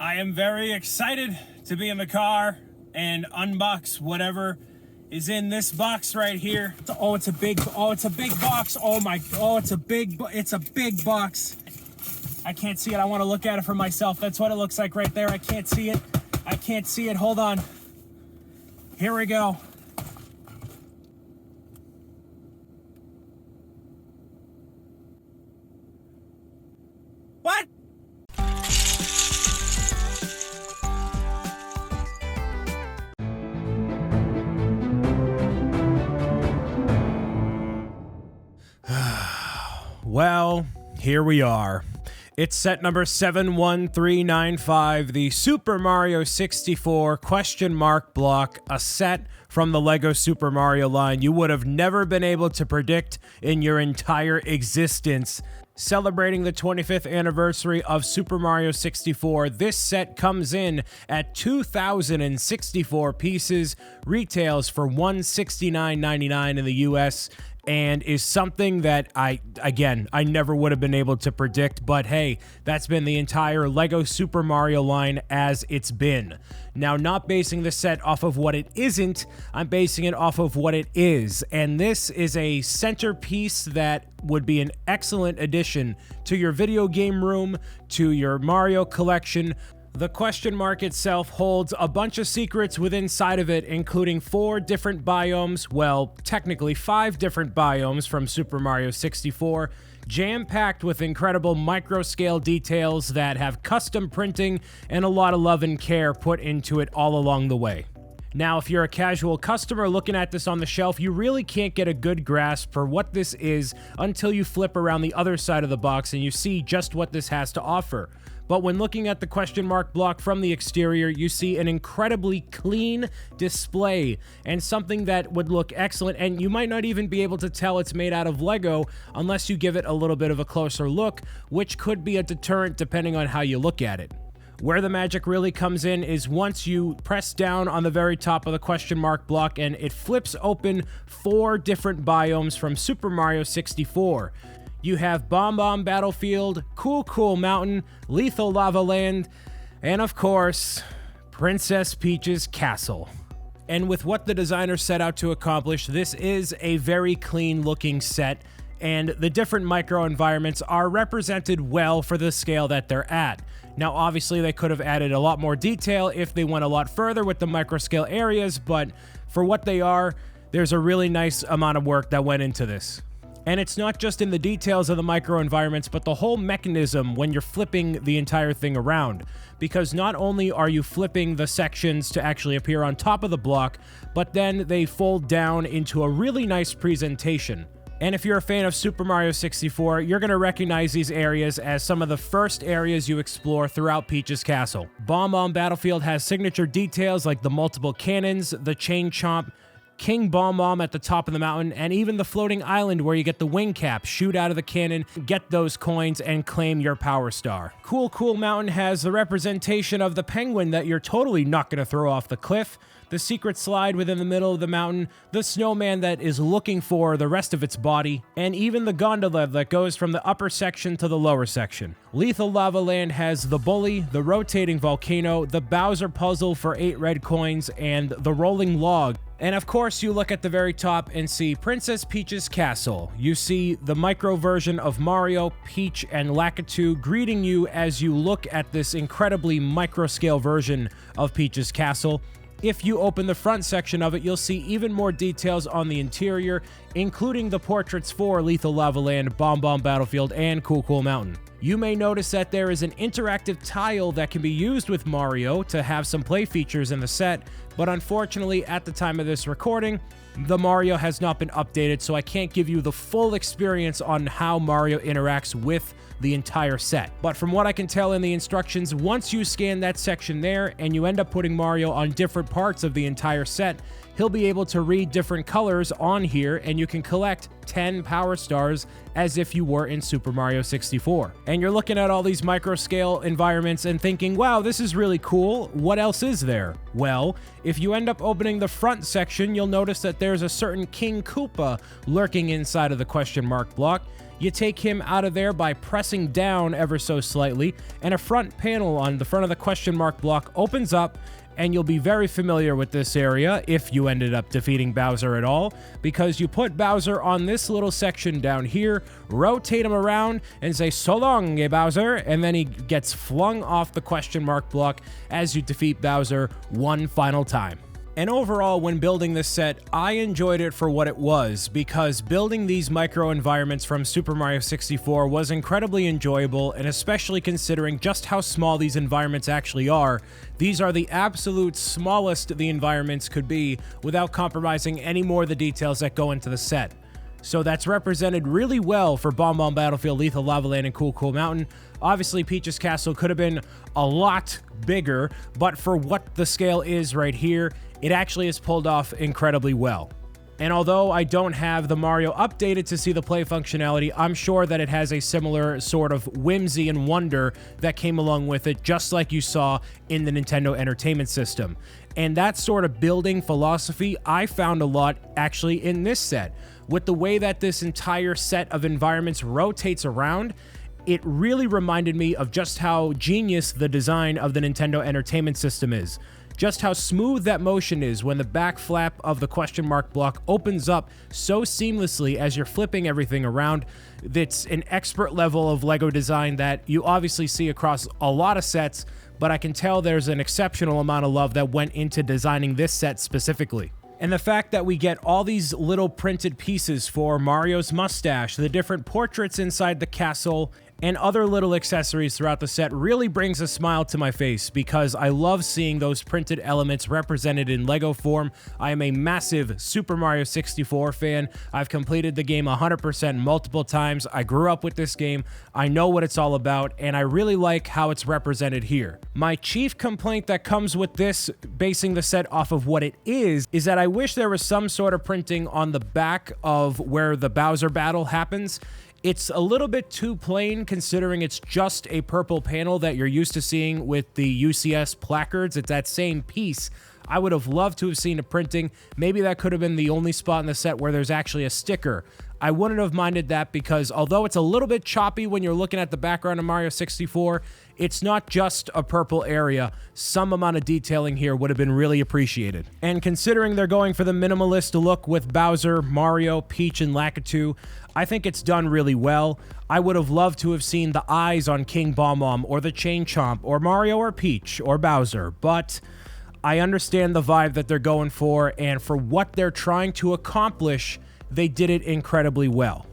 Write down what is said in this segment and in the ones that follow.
I am very excited to be in the car and unbox whatever is in this box right here. It's a big box. It's a big box. I can't see it. I want to look at it for myself. That's what it looks like right there. I can't see it. Hold on. Here we go. What? Well, here we are. It's set number 71395, the Super Mario 64 question mark block, a set from the LEGO Super Mario line you would have never been able to predict in your entire existence. Celebrating the 25th anniversary of Super Mario 64, this set comes in at 2,064 pieces, retails for $169.99 in the US, and is something that I never would have been able to predict, but hey, that's been the entire LEGO Super Mario line as it's been. Now, not basing the set off of what it isn't, I'm basing it off of what it is, and this is a centerpiece that would be an excellent addition to your video game room, to your Mario collection. The question mark itself holds a bunch of secrets within inside of it, including 4 different biomes, well, technically 5 different biomes from Super Mario 64, jam-packed with incredible micro-scale details that have custom printing and a lot of love and care put into it all along the way. Now, if you're a casual customer looking at this on the shelf, you really can't get a good grasp for what this is until you flip around the other side of the box and you see just what this has to offer. But when looking at the question mark block from the exterior, you see an incredibly clean display and something that would look excellent, and you might not even be able to tell it's made out of Lego unless you give it a little bit of a closer look, which could be a deterrent depending on how you look at it. Where the magic really comes in is once you press down on the very top of the question mark block and it flips open 4 different biomes from Super Mario 64. You have Bomb Bomb Battlefield, Cool Cool Mountain, Lethal Lava Land, and of course, Princess Peach's Castle. And with what the designer set out to accomplish, this is a very clean looking set, and the different micro environments are represented well for the scale that they're at. Now, obviously, they could have added a lot more detail if they went a lot further with the micro scale areas, but for what they are, there's a really nice amount of work that went into this. And it's not just in the details of the micro environments, but the whole mechanism when you're flipping the entire thing around. Because not only are you flipping the sections to actually appear on top of the block, but then they fold down into a really nice presentation. And if you're a fan of Super Mario 64, you're going to recognize these areas as some of the first areas you explore throughout Peach's Castle. Bomb Bomb Battlefield has signature details like the multiple cannons, the chain chomp, King Bomb Bomb at the top of the mountain, and even the floating island where you get the wing cap, shoot out of the cannon, get those coins, and claim your power star. Cool Cool Mountain has the representation of the penguin that you're totally not going to throw off the cliff, the secret slide within the middle of the mountain, the snowman that is looking for the rest of its body, and even the gondola that goes from the upper section to the lower section. Lethal Lava Land has the bully, the rotating volcano, the Bowser puzzle for 8 red coins, and the rolling log. And of course, you look at the very top and see Princess Peach's Castle. You see the micro version of Mario, Peach, and Lakitu greeting you as you look at this incredibly micro-scale version of Peach's Castle. If you open the front section of it, you'll see even more details on the interior, including the portraits for Lethal Lava Land, Bomb Bomb Battlefield, and Cool Cool Mountain. You may notice that there is an interactive tile that can be used with Mario to have some play features in the set, but unfortunately, at the time of this recording, the Mario has not been updated, so I can't give you the full experience on how Mario interacts with the entire set. But from what I can tell in the instructions, once you scan that section there and you end up putting Mario on different parts of the entire set, he'll be able to read different colors on here, and you can collect 10 power stars as if you were in Super Mario 64. And you're looking at all these micro scale environments and thinking, wow, this is really cool. What else is there? Well, if you end up opening the front section, you'll notice that there's a certain King Koopa lurking inside of the question mark block. You take him out of there by pressing down ever so slightly, and a front panel on the front of the question mark block opens up, and you'll be very familiar with this area if you ended up defeating Bowser at all, because you put Bowser on this little section down here, rotate him around, and say, "So long, Bowser," and then he gets flung off the question mark block as you defeat Bowser one final time. And overall, when building this set, I enjoyed it for what it was, because building these micro environments from Super Mario 64 was incredibly enjoyable, and especially considering just how small these environments actually are, these are the absolute smallest the environments could be without compromising any more of the details that go into the set. So that's represented really well for Bomb Bomb Battlefield, Lethal Lava Land, and Cool Cool Mountain. Obviously, Peach's Castle could have been a lot bigger, but for what the scale is right here, it actually is pulled off incredibly well. And although I don't have the Mario updated to see the play functionality, I'm sure that it has a similar sort of whimsy and wonder that came along with it, just like you saw in the Nintendo Entertainment System. And that sort of building philosophy I found a lot actually in this set. With the way that this entire set of environments rotates around, it really reminded me of just how genius the design of the Nintendo Entertainment System is. Just how smooth that motion is when the back flap of the question mark block opens up so seamlessly as you're flipping everything around. It's an expert level of LEGO design that you obviously see across a lot of sets, but I can tell there's an exceptional amount of love that went into designing this set specifically. And the fact that we get all these little printed pieces for Mario's mustache, the different portraits inside the castle, and other little accessories throughout the set really brings a smile to my face, because I love seeing those printed elements represented in LEGO form. I am a massive Super Mario 64 fan. I've completed the game 100% multiple times. I grew up with this game. I know what it's all about, and I really like how it's represented here. My chief complaint that comes with this, basing the set off of what it is that I wish there was some sort of printing on the back of where the Bowser battle happens. It's a little bit too plain, considering it's just a purple panel that you're used to seeing with the UCS placards. It's that same piece. I would have loved to have seen a printing. Maybe that could have been the only spot in the set where there's actually a sticker. I wouldn't have minded that, because although it's a little bit choppy when you're looking at the background of Mario 64, it's not just a purple area. Some amount of detailing here would have been really appreciated. And considering they're going for the minimalist look with Bowser, Mario, Peach, and Lakitu, I think it's done really well. I would have loved to have seen the eyes on King Bomb or the Chain Chomp, or Mario or Peach or Bowser, but I understand the vibe that they're going for, and for what they're trying to accomplish, they did it incredibly well.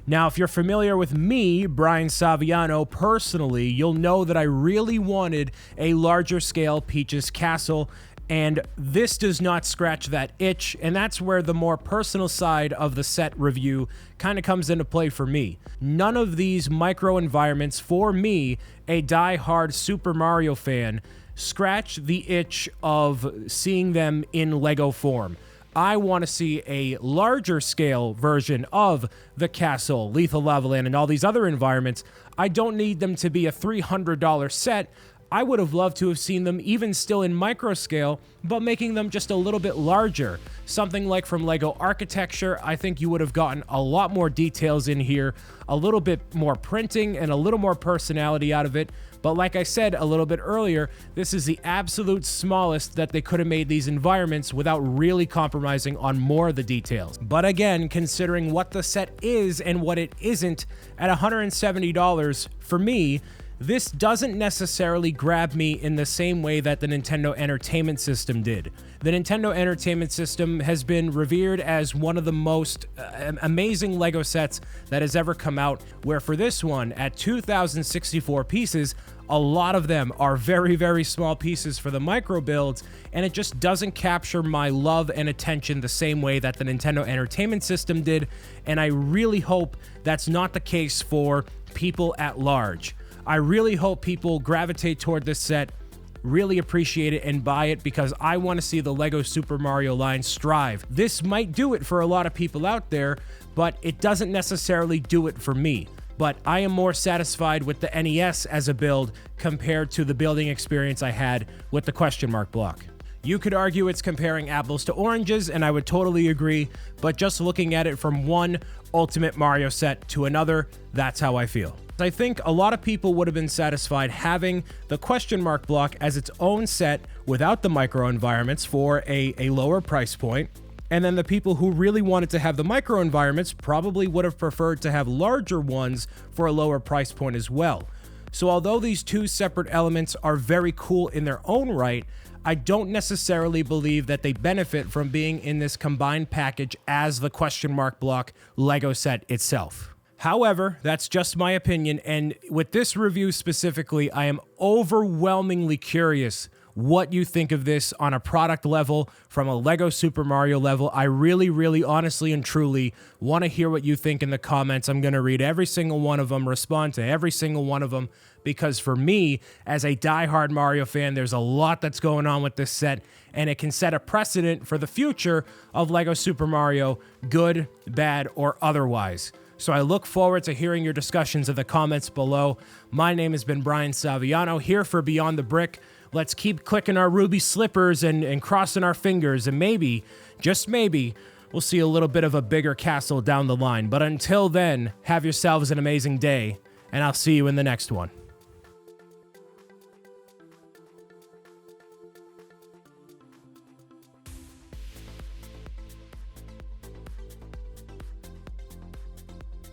Now, if you're familiar with me, Brian Saviano, personally, you'll know that I really wanted a larger scale Peach's Castle, and this does not scratch that itch, and that's where the more personal side of the set review kind of comes into play for me. None of these micro environments, for me, a die-hard Super Mario fan, scratch the itch of seeing them in LEGO form. I want to see a larger scale version of the castle, Lethal Lava Land, and all these other environments. I don't need them to be a $300 set. I would have loved to have seen them even still in micro scale, but making them just a little bit larger. Something like from LEGO Architecture, I think you would have gotten a lot more details in here, a little bit more printing, and a little more personality out of it. But like I said a little bit earlier, this is the absolute smallest that they could have made these environments without really compromising on more of the details. But again, considering what the set is and what it isn't, at $170, for me, this doesn't necessarily grab me in the same way that the Nintendo Entertainment System did. The Nintendo Entertainment System has been revered as one of the most amazing LEGO sets that has ever come out, where for this one, at 2,064 pieces, a lot of them are very, very small pieces for the micro builds, and it just doesn't capture my love and attention the same way that the Nintendo Entertainment System did, and I really hope that's not the case for people at large. I really hope people gravitate toward this set, really appreciate it, and buy it, because I want to see the LEGO Super Mario line strive. This might do it for a lot of people out there, but it doesn't necessarily do it for me. But I am more satisfied with the NES as a build compared to the building experience I had with the question mark block. You could argue it's comparing apples to oranges, and I would totally agree, but just looking at it from one Ultimate Mario set to another, that's how I feel. I think a lot of people would have been satisfied having the question mark block as its own set without the micro environments for a lower price point. And then the people who really wanted to have the micro environments probably would have preferred to have larger ones for a lower price point as well. So although these two separate elements are very cool in their own right, I don't necessarily believe that they benefit from being in this combined package as the question mark block Lego set itself. However, that's just my opinion, and with this review specifically, I am overwhelmingly curious what you think of this on a product level, from a Lego Super Mario level. I really, honestly and truly want to hear what you think in the comments. I'm going to read every single one of them, respond to every single one of them, because for me, as a diehard Mario fan, there's a lot that's going on with this set, and it can set a precedent for the future of Lego Super Mario, good, bad, or otherwise. So I look forward to hearing your discussions in the comments below. My name has been Brian Saviano, here for Beyond the Brick. Let's keep clicking our ruby slippers and crossing our fingers, and maybe, just maybe, we'll see a little bit of a bigger castle down the line. But until then, have yourselves an amazing day, and I'll see you in the next one.